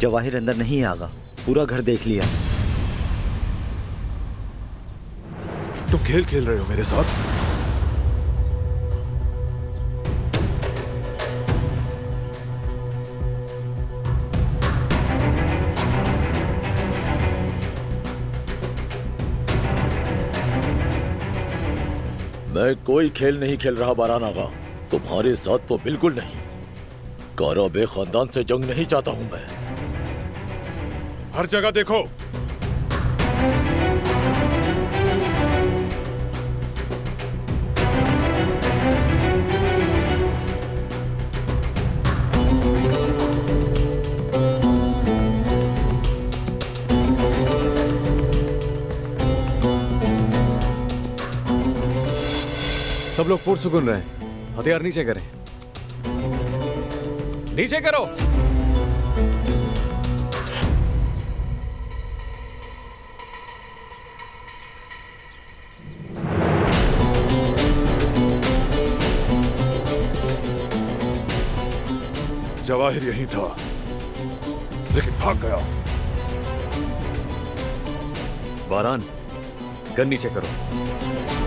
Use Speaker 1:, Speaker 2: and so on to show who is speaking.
Speaker 1: जवाहिर अंदर नहीं है आगा, पूरा घर देख लिया।
Speaker 2: तुम खेल खेल रहे हो मेरे साथ?
Speaker 3: मैं कोई खेल नहीं खेल रहा बारान आगा, तुम्हारे साथ तो बिल्कुल नहीं। काराबे खानदान से जंग नहीं चाहता हूं मैं।
Speaker 2: हर जगह देखो।
Speaker 4: सब लोग पुरसुकून रहे, हथियार नीचे करें। नीचे करो।
Speaker 2: जवाहिर यहीं था, लेकिन भाग गया।
Speaker 4: बारान, गन नीचे करो।